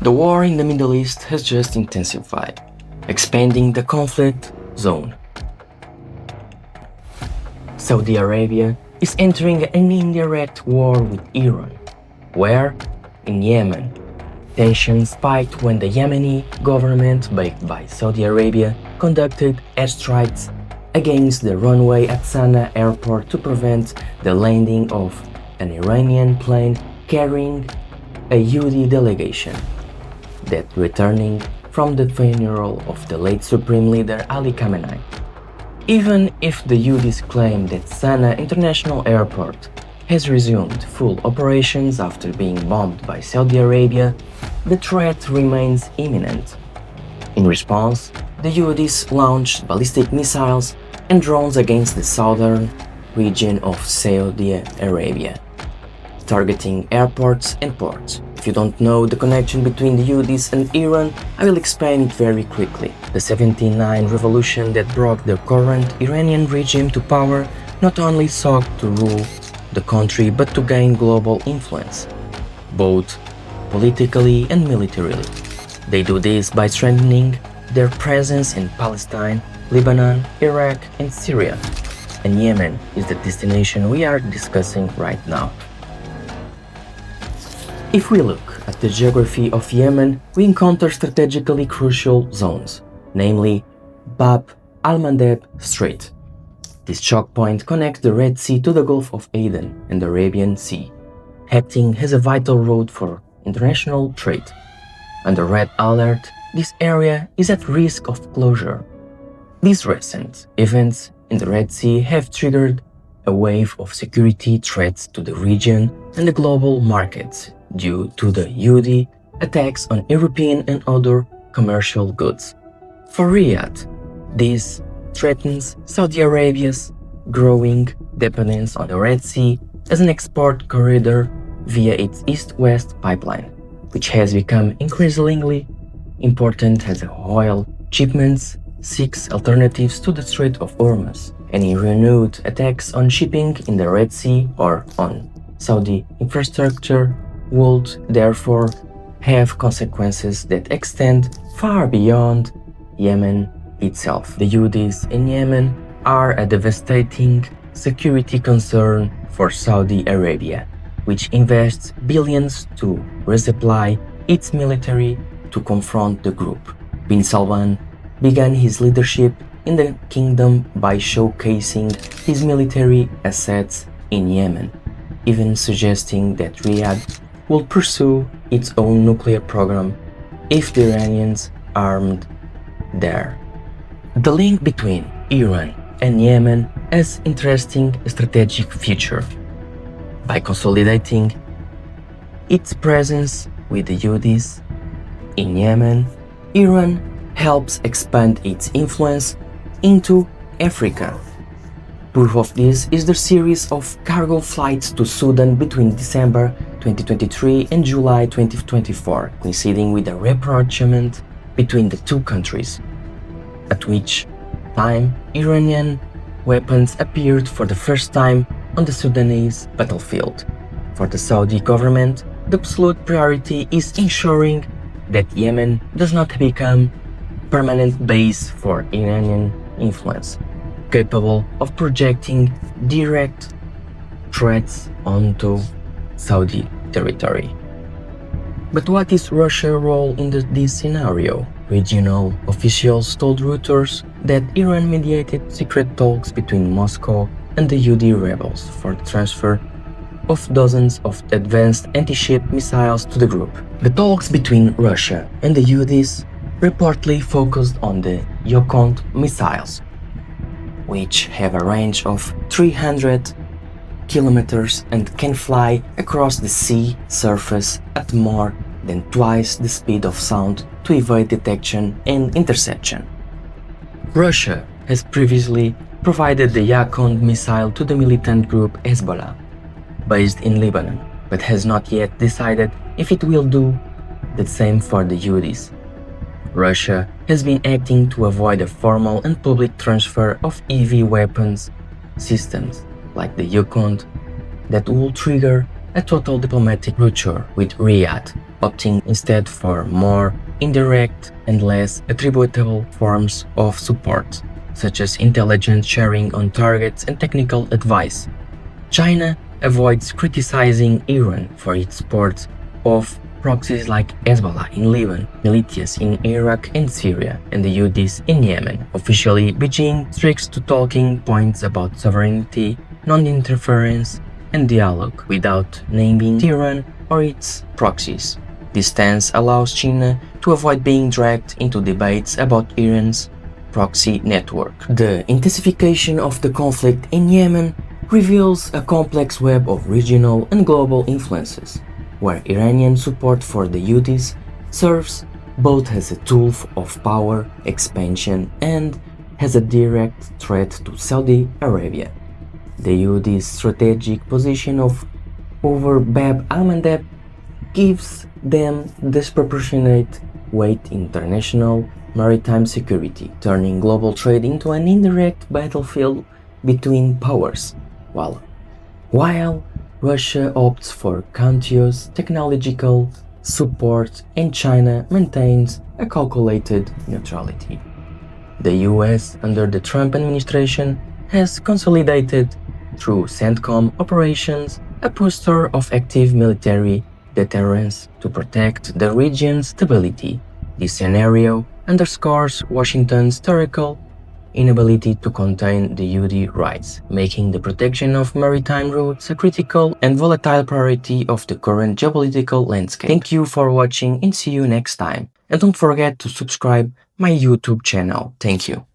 The war in the Middle East has just intensified, expanding the conflict zone. Saudi Arabia is entering an indirect war with Iran, where, in Yemen, tensions spiked when the Yemeni government, backed by Saudi Arabia, conducted airstrikes against the runway at Sana'a airport to prevent the landing of an Iranian plane carrying a Yehudi delegation that returning from the funeral of the late Supreme Leader Ali Khamenei. Even if the Yehdis claim that Sana'a International Airport has resumed full operations after being bombed by Saudi Arabia, the threat remains imminent. In response, the Yehdis launched ballistic missiles and drones against the southern region of Saudi Arabia, targeting airports and ports. If you don't know the connection between the Yehdis and Iran, I will explain it very quickly. The 79 revolution that brought the current Iranian regime to power not only sought to rule the country but to gain global influence, both politically and militarily. They do this by strengthening their presence in Palestine, Lebanon, Iraq, and Syria. And Yemen is the destination we are discussing right now. If we look at the geography of Yemen, we encounter strategically crucial zones, namely Bab al-Mandeb Strait. This choke point connects the Red Sea to the Gulf of Aden and the Arabian Sea, acting as a vital route for international trade. Under red alert, this area is at risk of closure. These recent events in the Red Sea have triggered a wave of security threats to the region and the global markets due to the Yehudi attacks on European and other commercial goods. For Riyadh, this threatens Saudi Arabia's growing dependence on the Red Sea as an export corridor via its east-west pipeline, which has become increasingly important as oil shipments seek alternatives to the Strait of Hormuz. Any renewed attacks on shipping in the Red Sea or on Saudi infrastructure would therefore have consequences that extend far beyond Yemen itself. The Yehdis in Yemen are a devastating security concern for Saudi Arabia, which invests billions to resupply its military to confront the group. Bin Salman began his leadership in the kingdom by showcasing his military assets in Yemen, even suggesting that Riyadh will pursue its own nuclear program if the Iranians armed there. The link between Iran and Yemen has interesting strategic future. By consolidating its presence with the Yehdis in Yemen, Iran helps expand its influence into Africa. Proof of this is the series of cargo flights to Sudan between December 2023 and July 2024, coinciding with the rapprochement between the two countries, at which time Iranian weapons appeared for the first time on the Sudanese battlefield. For the Saudi government, the absolute priority is ensuring that Yemen does not become a permanent base for Iranian influence, capable of projecting direct threats onto Saudi territory. But what is Russia's role in this scenario? Regional officials told Reuters that Iran mediated secret talks between Moscow and the Yehudi rebels for the transfer of dozens of advanced anti-ship missiles to the group. The talks between Russia and the Yehdis reportedly focused on the Yukon missiles, which have a range of 300 kilometers and can fly across the sea surface at more than twice the speed of sound to evade detection and interception. Russia has previously provided the Yukon missile to the militant group Hezbollah, based in Lebanon, but has not yet decided if it will do the same for the Yehdis. Russia has been acting to avoid a formal and public transfer of heavy weapons systems like the Yukon that will trigger a total diplomatic rupture with Riyadh, opting instead for more indirect and less attributable forms of support, such as intelligence sharing on targets and technical advice. China avoids criticizing Iran for its support of proxies like Hezbollah in Lebanon, militias in Iraq and Syria, and the Houthis in Yemen. Officially, Beijing sticks to talking points about sovereignty, non-interference, and dialogue without naming Tehran or its proxies. This stance allows China to avoid being dragged into debates about Iran's proxy network. The intensification of the conflict in Yemen reveals a complex web of regional and global influences, where Iranian support for the Houthis serves both as a tool of power expansion and as a direct threat to Saudi Arabia. The Houthis' strategic position over Bab al-Mandeb gives them disproportionate weight in international maritime security, turning global trade into an indirect battlefield between powers, while Russia opts for continuous technological support and China maintains a calculated neutrality. The US, under the Trump administration, has consolidated through CENTCOM operations a posture of active military deterrence to protect the region's stability. This scenario underscores Washington's historical inability to contain the Houthi rise, making the protection of maritime routes a critical and volatile priority of the current geopolitical landscape. Thank you for watching and see you next time. And don't forget to subscribe my YouTube channel. Thank you.